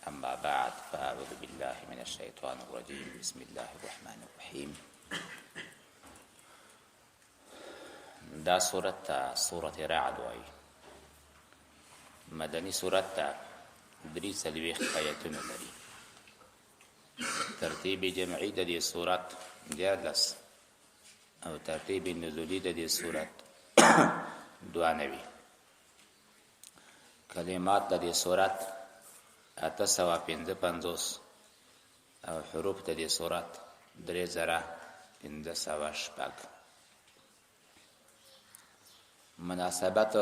أما بعد فأعوذ بالله من الشيطان الرجيم. بسم الله الرحمن الرحيم. دا سورة رعد وای مدنی سورت تا 3 آیتونه لري. ترتیب جمعی د دې سورت 14 او ترتیب نزولی د دې سورت 92. کلمات د دې سورت 855 او حروف د دې سورت 3500. مناسبت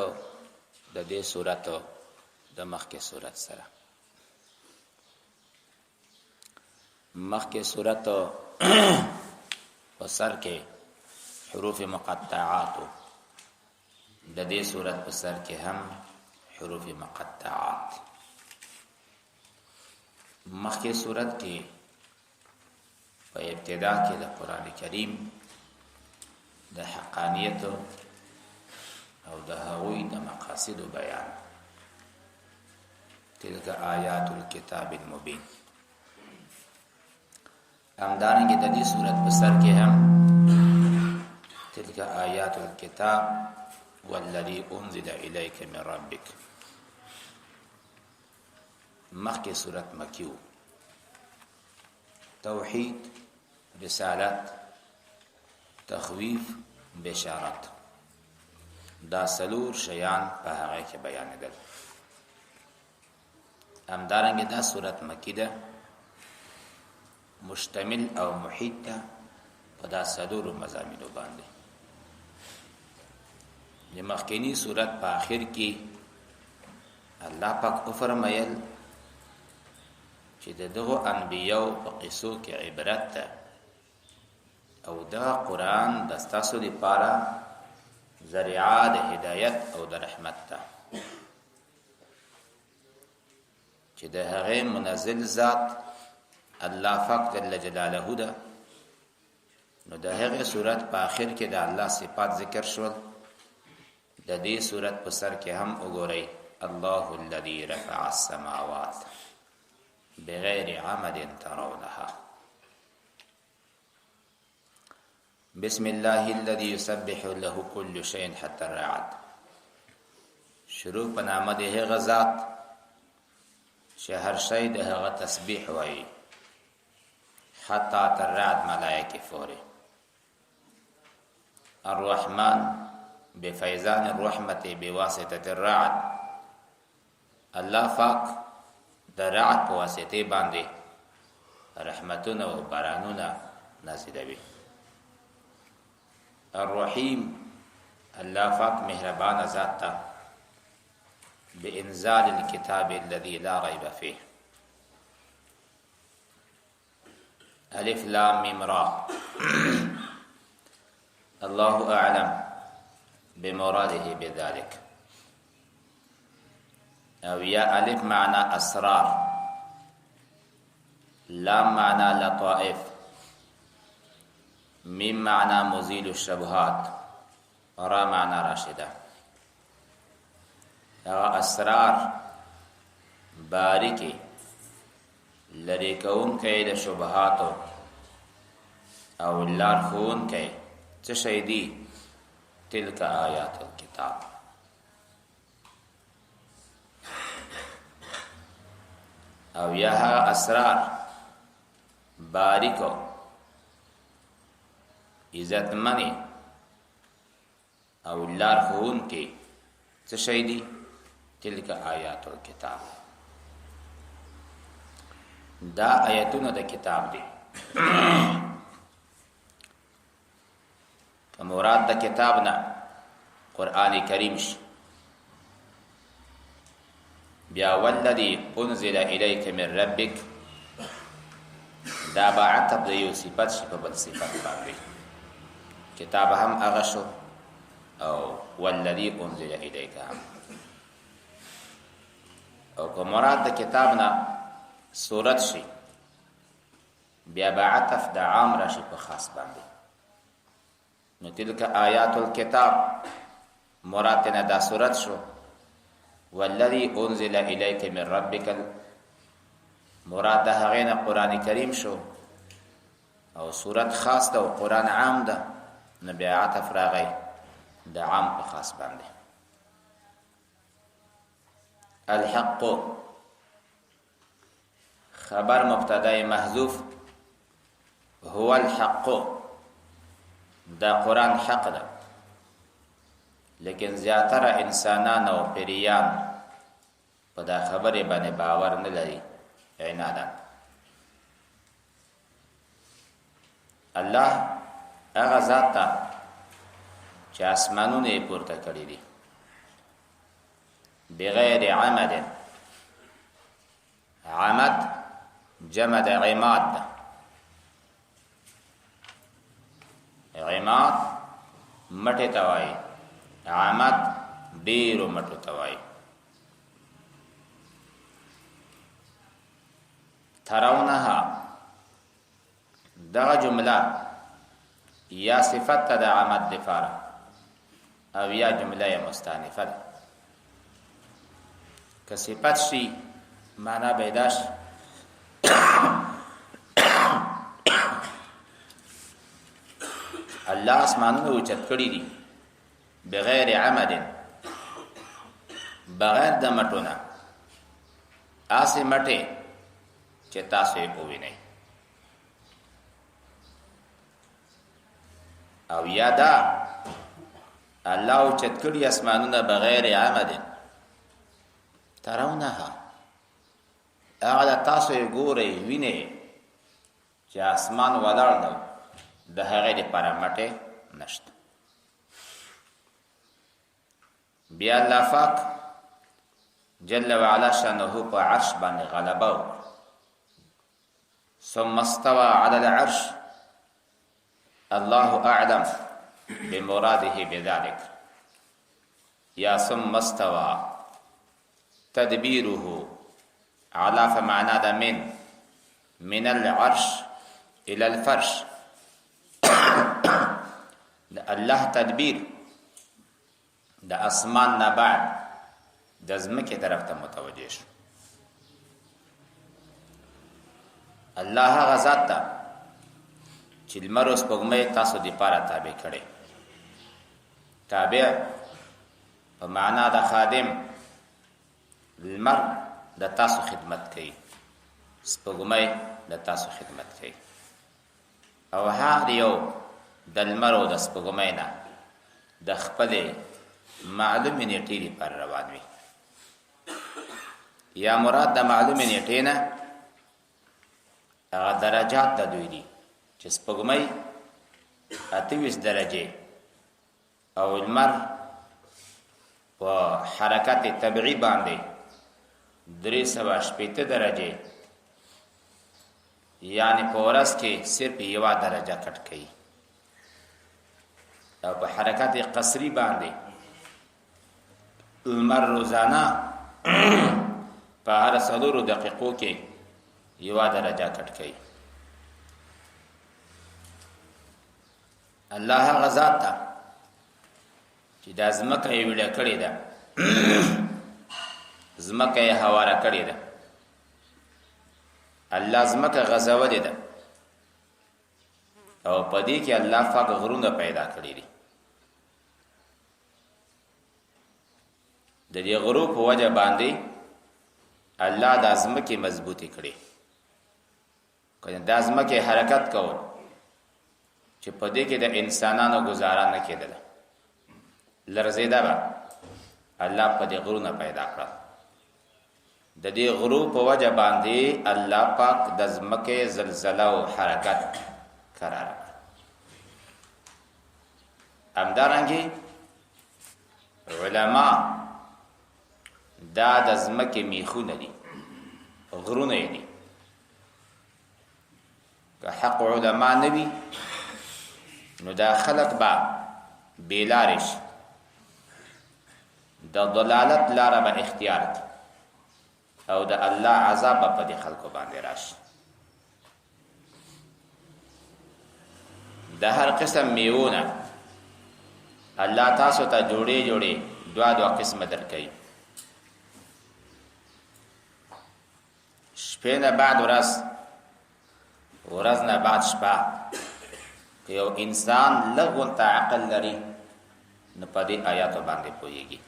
د دې سورت د مخکې سورت سره. مخکې سورت په سر کې حروف مقطعات، د دې سورت په سر کې هم حروف مقطعات. مخکې سورت کې په ابتدا کې د قران کریم د حقانیت او د هغوی د مقاصد بیان. تلک آیات الكتاب المبین. همدارنګه د دې سورت په سر کې هم تلک آیات الكتاب والذي انزل اليك من ربك. مخکې سورت مکیو. توحید، رسالت، تخویف، بشارت، دا سلور شیان په هغه کې بیانېدل. همدارنګه دا سورت مکی ده، مشتمل او محیط ده په دا سلور مضامینو باندې. د مخکینی سورت په آخر کې الله پاک فرمایل چې دغه انبیاء په قصو کې عبرت ده او دا قران د تاسو لپاره ذریعہ د هدایت او د رحمت ده، چې د هغه منزل ذات الله پاک جل جلاله ده. نو د هغه صورت په آخر کې د الله صفات ذکر شول. د دې صورت په سر کې هم وګورئ الله الذي رفع السماوات بغیر عمد ترونها. بسم الله الذي يسبح له كل شيء حتى الرعد. شروع په نامه د هغه ذات چې هر شی د هغه تسبیح وایي حتی تر رعد ملائکه فوري. الرحمن بفیضان الرحمت بواسطه الرعد. الله پاک د رعد په واسطه باندې رحمتونه او بارانونه نازلوي. الرحیم الله پاک مهربان ذات ته بانزال الكتاب الذي لا ريب فيه. الف لام میم را. الله اعلم بمراده بذلك. او یا الف معنى اسرار، لام معنى لطائف، میم معنى مزيل الشبهات، را معنى راشده. اسرار باریکی لری کون کئی د شبهاتو او لار خون کئی چه شیدی تلک آیات الكتاب. او یها اسرار باریکو عزت منی او لار خون کئی چه شیدی تلک آیات الكتاب. دا آیتونه د کتاب دي. که مراد د کتاب نه قرآن کریم شي، بیا والذي انزل الیک من ربک، دا با عطب د یو صفت شي په بل صفت باندې. کتاب هم هغه شو او والذي انزل الیک هم. او که مراد د کتاب نه سورت شي، بیا با عطف د عام راشي په خاص باندې. نو تلک آیات الكتاب مراد نه دا سورت شو. والذي انزل الیک من ربک مراد د هغې نه قرآن کریم شو او صورت خاص ده او قرآن عام ده، نو بیا عطف راغی د عام په خاص باندې. الحق خبر مبتدا محذوف، هو الحق دا قرآن حق ده، لیکن زیاتره انسانان او پیریان په دا خبرې باندې باور نه لري عنادا. الله هغه ذات ته چې اسمانونه یې پورته کړي دي بغیر عمد. عمد جمع د عماد ده. عماد مټې ته وایي، عمد ډېرو مټو ته وایي. ترونها دغه جمله یا صفت ته د عمد دفاره او یا جمله مستانفه ده. که صفت شي معنا پیدا شي الله اسمانونه اوچت کړي دي بغیر عمد، بغیر د مټونه، آسې مټې چې تاسو یې پوهینئ. او یادا الله اوچت کړي اسمانونه بغیر عمد. ترونها هغه تاسو یې ګورئ وینئ چې اسمان ولاړ دی، د هغې دپاره مټې نشته. بیا الله پاک جل وعلا شانه په عرش باندې غلبه وکړه. ثم استوى على العرش، الله اعلم بمراده بذلك. یا ثم استوى تدبيره على فمعنى ده من العرش الى الفرش. الله تدبیر د اسمان نه بعد د ځمکې طرف ته متوجه شو. الله هغه ذات ته چې لمر او سپوږمۍ تاسو دپاره تابع کړی. تابع په معنا د خادم. لمر د تاسو خدمت کوي، سپوږمۍ د تاسو خدمت کوي، او هر یو د لمر او د سپوږمۍ نه د خپلې معلومې نیټې لپاره روان وي. یا مراد د معلومې نیټې نه هغه درجات د دوی دي چې سپوږمۍ 28 درجې او لمر په حرکت طبیعي باندې 380 درجې، یعنی په ورځ کې صرف یوه درجه کټ کوي، او په حرکت قصری باندې لمر روزانه په هر 4 دقیقو کې یوه درجه کټ کوي. الله هغه ذات ته چې دا ځمکه یې ویډه کړې ده، ځمکه یې هواره کړې ده. الله ځمکه غځولې ده او په دې کې الله پاک غرونه پیدا کړي دي. د دې غرو په وجه باندې الله د ځمکې مضبوطی کړي. کله د ځمکې حرکت کول چې په دې کې د انسانانو گزاره نه کېدله، لرزیده به الله په دې غرونه پیدا کړل. د دې غرو په وجه باندې الله پاک د ځمکې زلزله او حرکت قرار کړ. همدارنګه علما دا د ځمکې میخونه دي، غرونه دي. که حق علما نه وي نو دا خلق به بیلارش د ضلالت لاره به اختیار کړي او د الله عذاب په دې خلکو باندې راشي. د هر قسم میوونه الله تاسو ته جوړې جوړې دوا قسمه درکړي. شپې نه بعد ورځ، ورځ نه بعد شپه. که یو انسان لږ ورته عقل لري نو په دې آیاتو باندې پوهېږي.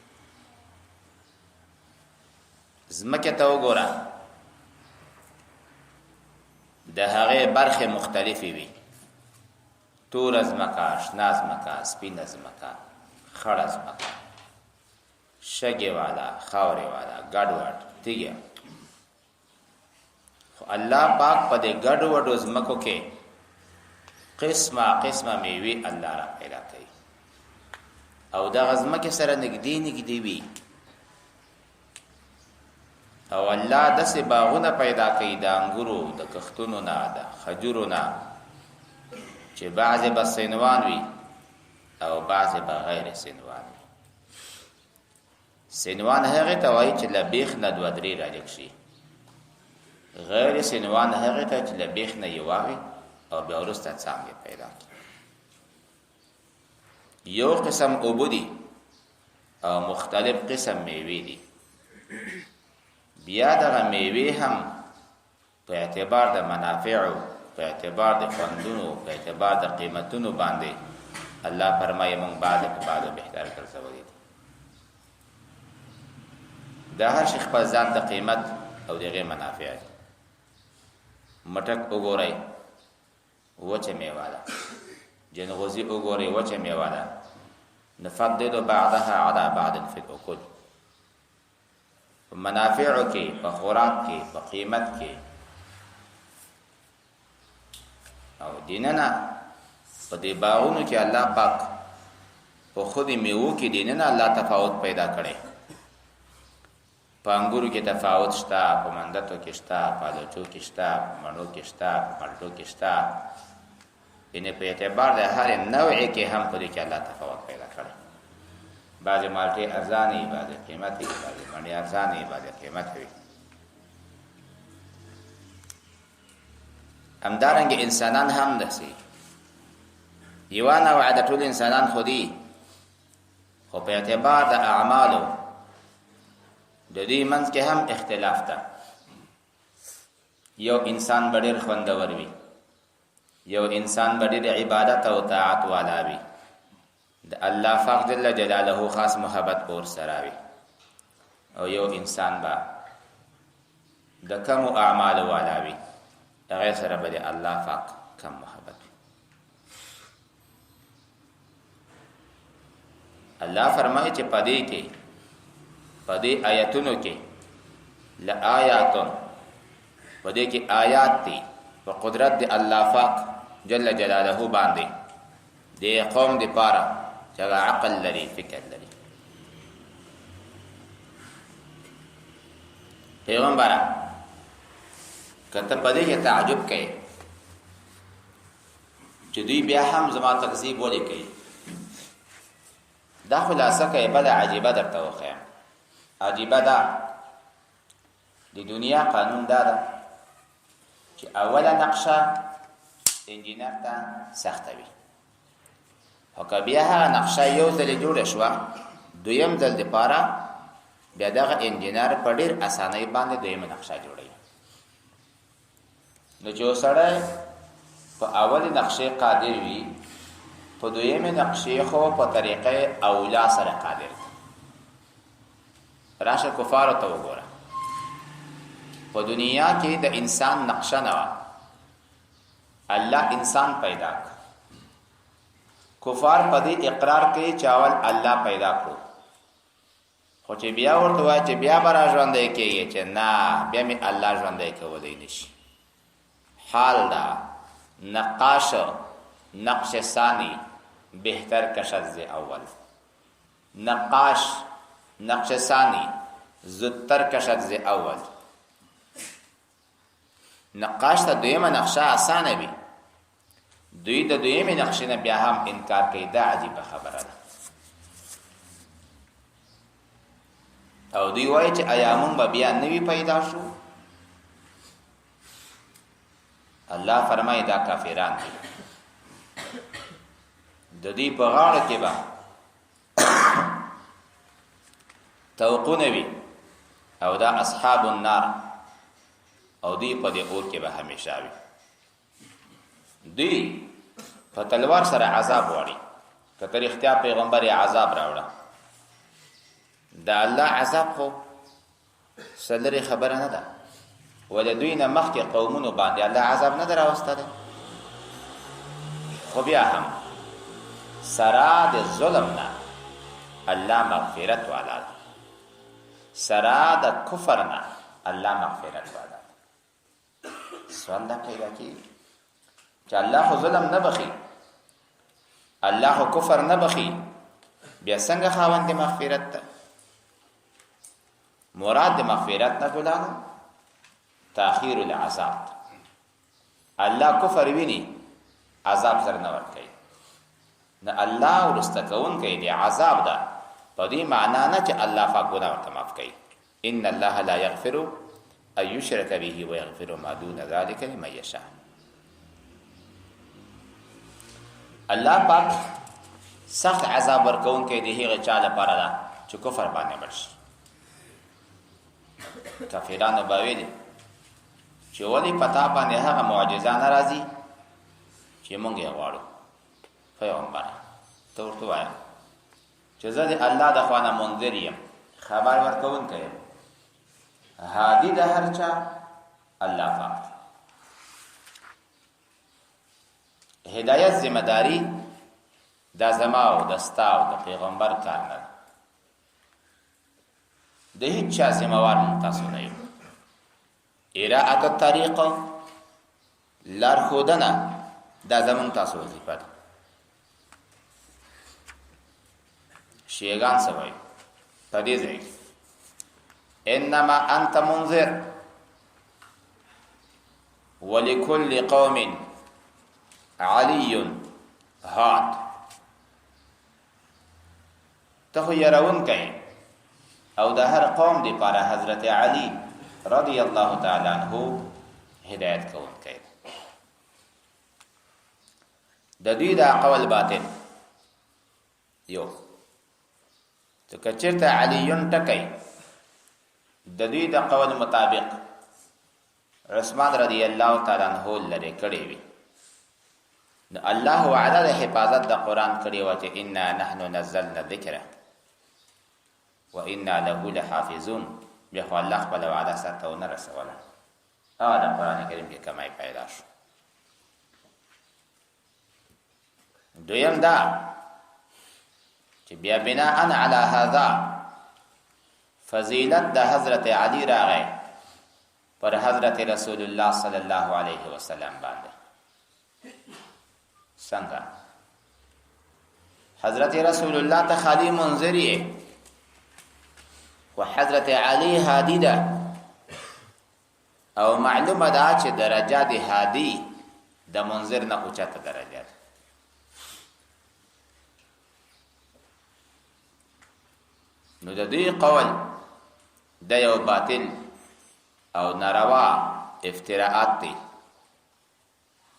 ځمکې ته وګوره، د هغې برخې مختلفې وي. توره ځمکه، شنه ځمکه، سپینه ځمکه، خړه ځمکه، شګې والا، خاورې والا، ګډوډ، تیږه. خو الله پاک په دې ګډوډو ځمکو کې قسمه قسمه میوې الله را پیدا کوي او دغه ځمکې سره نږدې نږدې وي. او الله داسې باغونه پیدا کوي د انګورو، د کښتونو نه، د خجورو نه، چې بعضې به سینوان وي او بعضې به غیر سینوان وي. سینوان هغې ته وایي چې له بیخ نه دوه درې راجګ شي. غیر سینوان هغې ته چې له بیخ نه یوه وي او بیا وروسته څانګې پیدا کړي. یو قسم اوبه دي او مختلف قسم میوې دي. بیا دغه میوې هم په اعتبار د منافعو، په اعتبار د خوندونو، په اعتبار د قیمتونو باندې الله فرمایي موږ بعض په بعضو بهتر ګرځولي دي. دا هر شي خپل ځان ته قیمت او دغه منافع دي. مټک وګورئ، وچه میوه ده. جنغوزي وګورئ، وچه میوه ده. نفضل بعضها على بعض في الاكل. په منافعو کې، په خوراک کې، په قیمت کې او دیننا په دې باغونو کې الله پاک په خودي میوو کې دیننا الله تفاوت پیدا کړي. په انګورو کې تفاوت شته، په مندتو کې شته، په الوچو کې شته، په مڼو کې شته، په مالټو کې شته. یعنې په اعتبار د هر نوعې کې هم په دې کې الله تفاوت پیدا کړي. بعضې مالټې ارزانې، بعضې قیمتې، بعضې مڼې ارزانې، بعضې قیمتې وي. همدارنګه انسانان هم داسې یوه نوعه د ټول انسانان خو دي، خو په اعتبار د اعمالو د دې منځ کې هم اختلاف ده. یو انسان به ډېر خوندور وي، یو انسان به ډېر عبادت او طاعت والا وي، د الله پاک جل جلاله خاص محبت اور سره وي، او یو انسان به د کمو اعمالو والا وي، هغه سره به د الله پاک کم محبت وي. الله فرمایي چې پدې کې، پدې آیاتونو کې لآیاتن، پدې کې آیات دي په قدرت د الله پاک جل جلاله باندې د قوم د پاره چې عقل لري، فکر لري. پیغمبره کته پدې کې تعجب کوي چې دوی بیا هم زما تکذیب ولې کوي. دا خلاصه کوي بل عجیبه درته وخیم. عجیبه ده د دنیا قانون دا ده چې اوله نقشه انجینر ته سخته وي، او که بیا هغه نقشه یو ځل جوړه شوه، دویم ځل دپاره بیا دغه انجینر په ډېر اسانۍ باندې دویمه نقشه جوړوي. نو چې سړی په اولې نقشې قادر وي، په دویمې نقشې خو په طریقې اولا سره قادر دی. راشه کفارو ته وګوره، په دنیا کې د انسان نقشه نه وه، الله انسان پیدا کړ. کفار په دې اقرار کوي چې اول الله پیدا کړو، خو چې بیا ورته وایي چې بیا به را ژوندی کېږي، چې نه بیا مې الله ژوندی کولی نشي. حال دا نقاش نقش ثانی بهتر کشد ز اول، نقاش نقش ثانی زودتر کشد ز اول. نقاش ته دویمه نقشه اسانه وي، دوی د دویمې نقشې نه بیا هم انکار کوي. دا عجیبه خبره ده. او دوی وایي چې آیا مونږ به بیا نوي پیدا شو؟ الله فرمایي دا کافران دي، د دې په غاړه کې به توقونه وي، او دا اصحاب النار او دوی په دې اور کې به همیشه وي. دوی په تلوار سره عذاب واړي. کته رښتیا پیغمبر یې عذاب راوړه. دا الله عذاب خو سلری خبره نه ده. ول دوی نه مخکې قومونو باندې الله عذاب نه دراوستل. خو بیا هم سرا د ظلم نه الله مغفرت والا، سرا د کفر نه الله مغفرت والا. سوال دا پیدا کی چې الله خو ظلم نه بخي، الله خو کفر نه بخي، بیا څنګه خاوند مغفرت ته؟ مراد مغفرت نه ګلانو تاخير العذاب. الله کفر ویني عذاب سره نه ورکړي، نه الله ورستکون کوي دی عذاب ده. په دې معنا نه چې الله پاک ګناه ورته معاف کوي. ان الله لا يغفر ان يشرك به ويغفر ما دون ذلك لمن يشاء. الله پاک سخت عذاب ورکون کوي دی هغه چا لپاره ده چې کفر باندې مرشي. کافرانو باویل چې ولی پتا باندې هغه معجزه ناراضي چې مونږ یې غواړو. پیغمبر ته ورته وایي چې زه د الله د خوانه منذر یم، خبر ورکون کوي، هادي د هر چا الله پاک. هدایت ذمہ داری دا زما او دستا او د پیغمبر کار نه ده. د هیڅ چا ذمہ وار تاسو نه یو. اراءت الطریق لار خودنه دا زمون تاسو وظیفه ده. شیگان سوای تدې ځای انما انت منذر ولكل قوم علي هاد. ته يرون کوي او د هر قوم دی پر حضرت علی رضی الله تعالی عنہ هدایت کوون کوي. د دې دا قول باطل یو ته کچرته علیون ټکای د دې د قول مطابق عثمان رضی الله تعالی عنہ لری کړي وي. الله وعده د حفاظت د قران کړي و چې انا نحنو نزلنا الذکر وانا له لحافظون. بیا خو الله خپل وعده ساتو نه رسوله. دا قران کریم کې کمای پیدا شو. دویم دا چې بیا بنا ان علی هذا فضیلت د حضرت علی راغی پر حضرت رسول الله صلی الله علیه وسلم باندې. څنګه حضرت رسول الله ته خالی منذریه و حضرت علی هادی ده او معلومه ده چې درجات هادی د منذر نه اوچته درجات. نو د دې قول د یو باطل او ناروا افتراءات دي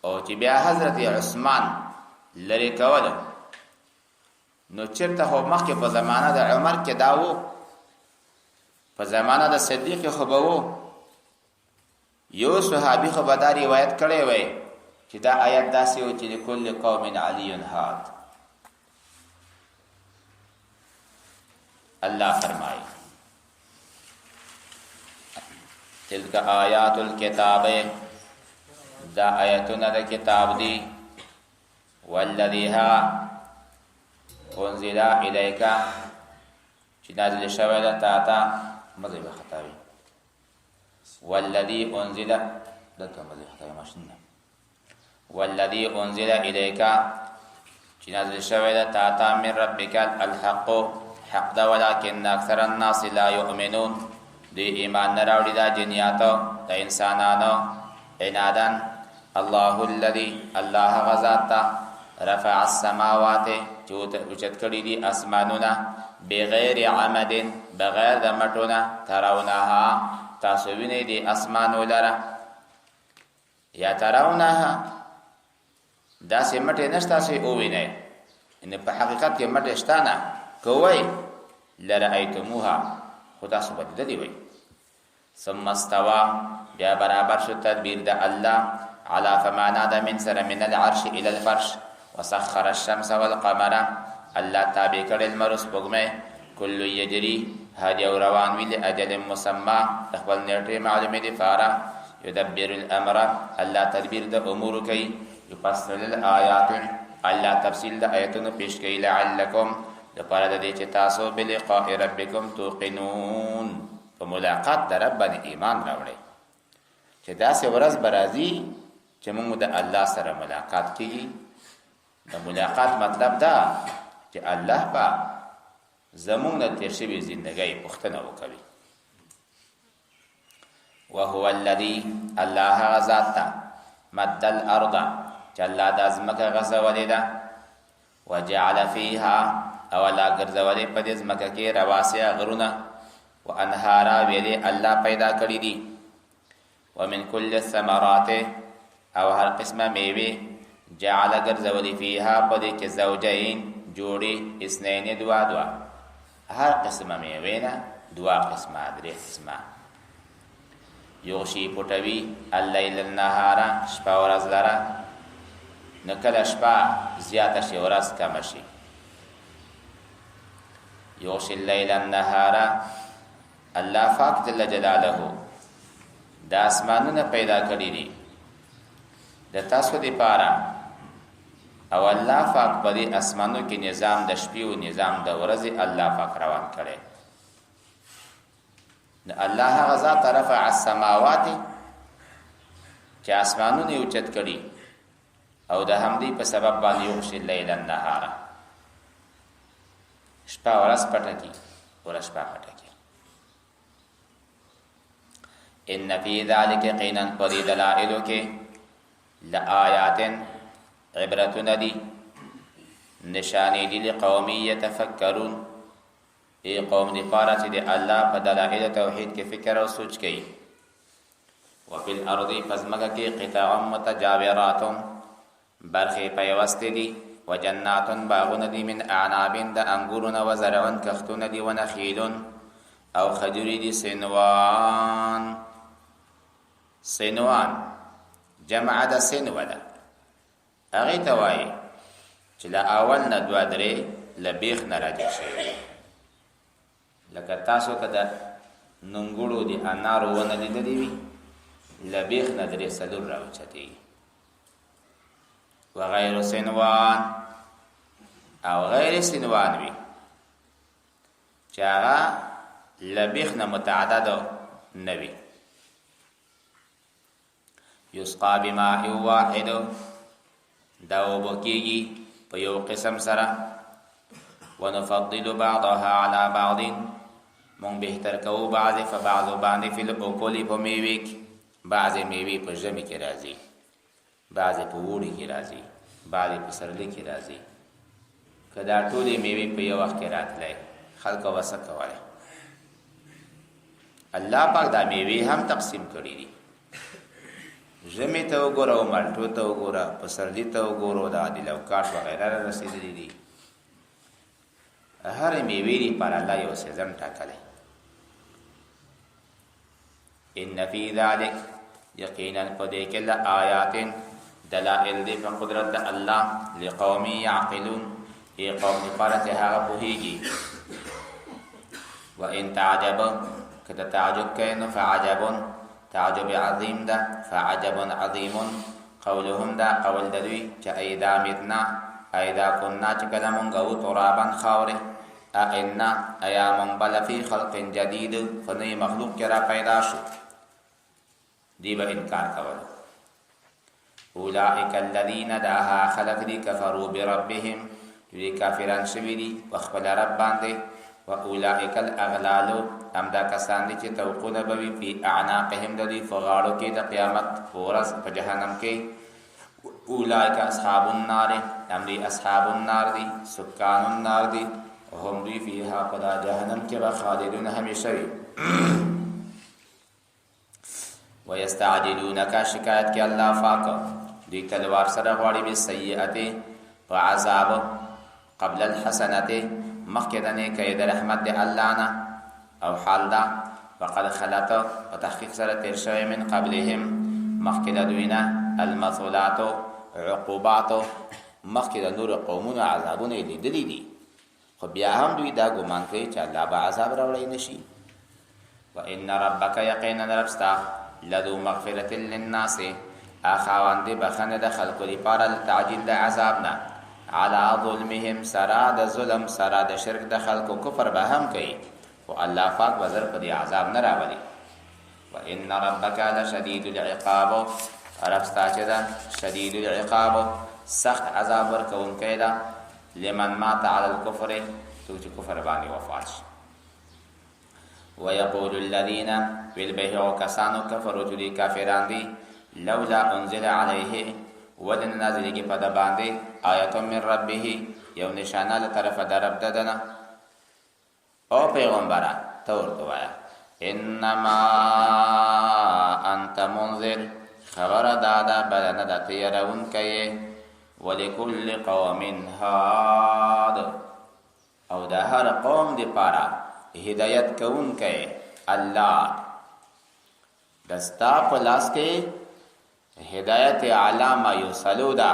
او چې بیا حضرت عثمان لری کول. نو چرته هو مخکې په زمانہ د عمر کې داوو، په زمانہ د صدیق خو به وو. یو صحابي خو به دا روایت کړی وای چې دا آیت داسې و چې لكل قوم علی هاد. الله فرمایي تلک آیات الكتاب، دا آیتونه د کتاب دی. والذی ها انزل الیک، چې نازل شوی ده تا ته مزه به خطاوي. والذی انزل دته مزه خطاوي ماشین. والذی انزل الیک، چې نازل شوی ده تا ته من ربک الحق، حق ده ولکن اکثر الناس لا یؤمنون. دی ایمان نه راوړي دا جنیاتو د انسانانو عنادن. الله الذي الله غزات رفع السماوات، چوچت کړي دي اسمانونه بغیر عمد، بغیر د مټونه، ترونها تاسو وینئ دي اسمانو لره، یا ترونها دا سه مټه نشتا سه او وینئ. ان په حقیقت کې مټه شتانه کوی لره ایتموها خدا سبحانه دی وی. ثم استوى، بیا برابر شو تدبیر د الله علا فمانا د من سره من العرش الى الفرش وسخر الشمس والقمر الله تابع کړل مرس پګمه کل یجری هر یو روان وی لاجل مسمى خپل نیټه معلومه دي فارا يدبر الامر الله تدبیر د امور کوي يفصل الآيات الله تفصیل د آیاتونو پیش کوي لعلکم لپاره د دې چې تاسو بلقاء ربکم توقنون په ملاقات د رب باندې ایمان راوړئ چې داسې ورځ برازي چې موږ د الله سره ملاقات کیږي د ملاقات مطلب دا چې الله په زمونږ د تیر شوي زندګۍ پوښتنه وکوي وهو الذي الله غزاتا مد الارض چې الله د ازمکه غزولې ده وجعل فيها او لا ګرځولې په دې ازمکه کې رواسي غرونه وانهارا ویلې الله پیدا کړې دي ومن كل الثمرات او هر قسمه میوه جعل ګرځولې فيها په دې کې زوجين جوړي اثنين دوا هر قسمه میوه نه دوا قسمه درې قسمه یوشي پټوي الليل النهار شپه ورځ لره نکله شپه زیاته شي ورځ کم شي یوشي الليل النهار الله پاک جل جلاله د اسمانونو پیدا کړی دي د تاسو لپاره او الله پاک په دې اسمانو کې نظام د شپې او نظام د ورځې الله پاک روان کړي د الله غزا طرف السماوات چې اسمانونه اوچت کړي او د همدې په سبب باندې یوشي الليل النهار شپه ورځ پټه کی ورځ شپه پټه کی ان فی ذلک یقینا قد دلائلک لآیات عبرتنا دی نشانی دی لقوم یتفکرون ای قوم دی پارا چی دی اللہ پا دلائل توحید کے فکر و سوچ کئی وفی الارض پزمکا کی قطع متجاورات برخی پیوست دی وجنات باغون دی من اعناب دا انگورون وزرعون کختون دی ونخیلون او خجوری دی سنوان جمع دا سنو دا اغی توائی چی اول ندوا درے لبیخ نراجع شئی لکه تاسو کده ننګړو دي انارو ونه لیدلې وي لبیخ ندرې سلور راوچتي وغیر سنوان او غیر سنوان وي چې هغه لبیخ نه متعدد نوي یسقا بماء واحد دا وبکیږي په یو قسم سره ونفضل بعضها على بعض مون بهتر کو بعض فبعض باندې فی الاکل په میوه کې بعض میوه په ژمي کې راځي بعض په وړي کې راځي بعض په سرلي کې راځي کدا ټولې میوه په یو وخت کې راتلای خلق وسه کوله الله پاک دا میوه هم تقسیم کړی دي ژمي ته وګوره او مالټو ته وګوره په سرلي ته وګوره دا د لوکاش وغیرہ رسیدلي دي هر میوه دی پر الله یو سیزن ټاکلی ان فی ذلک یقینا پدې کې لآیات دلائل دی په قدرت د الله لقوم یعقلون ای قوم لپاره هغه پوهیږي وان تعجب کته تعجب کین فعجب تعجب عظیم ده فعجب عظیم قولهم دا قول دوی چې ایدا متنا ایدا كنا چې کلمون غو ترابن خاوره ائنا ایامن بل فی خلق جدید فنی مخلوق کرا پیدا شو دی به انکار کول اولئک الذین دعا خلق دی کفروا بربهم دی کافران شوی دی وخبل رب باندې واولئک الاغلال هم دا کسان دي چې توقونه بوي په اعناقهم د دې فغاړو کې د قیامت ورځ په جهنم کې اولئک اصحاب النار هم دي اصحاب النار دي سکان النار دي هم دوی فيها قدا جهنم کې به خالدون همیشه وي ويستعجلونك شکایت کې الله پاک دوی تلوار سره غواړي به سیئات او عذاب قبل الحسنات مخکې د نیکۍ د رحمت د الله نه او حال دا وقد خلت په تحقیق سره تیر شوی من قبلهم مخکې د دوی نه المثلات عقوبات مخکې د نور قومونو عذابونه لیدلي دي خو بیا هم دوی دا ګمان کوي چې الله به عذاب راوړی نشي. وان ربک یقینا ربستا لذو مغفرة للناس اخاوند بخنه د خلقو لپاره تعجیل د عذاب نه على ظلمهم سرا د ظلم سرا د شرک د خلقو کفر به هم کوي او الله پاک وزر په دې عذاب نه راولي. وان ربک لشدید العقاب ربستا چې دا شدید العقاب سخت عذاب ورکوونکی ده لمن مات على الكفر څوک چې کفر باندې وفات شي. ويقول الذين بالبهع كسانو كفروا جدي كافران دي لولا انزل عليه ودن نازل کی پد باندې آیت من ربه یو نشانه له طرف درب ددنه او پیغمبره تور دوایا انما انت منذر خبر دادا بلنه د تیرون کئ ولکل قوم هاد او د هر قوم دی پارا هدایت کون کئ الله دستا پلاس کې هدایت علامه یوصلو دا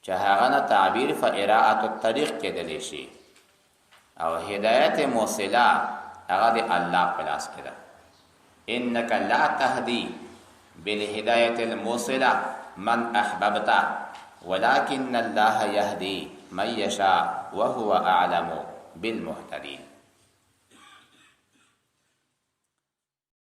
چې هغه نه تعبیر فقراءت الطريق کې دلی شي او هدایت موصله هغه د الله پلاس کې ده. انك لا تهدي بالهدايه الموصله من احببت ولكن الله يهدي من يشاء وهو اعلم بالمهتدين.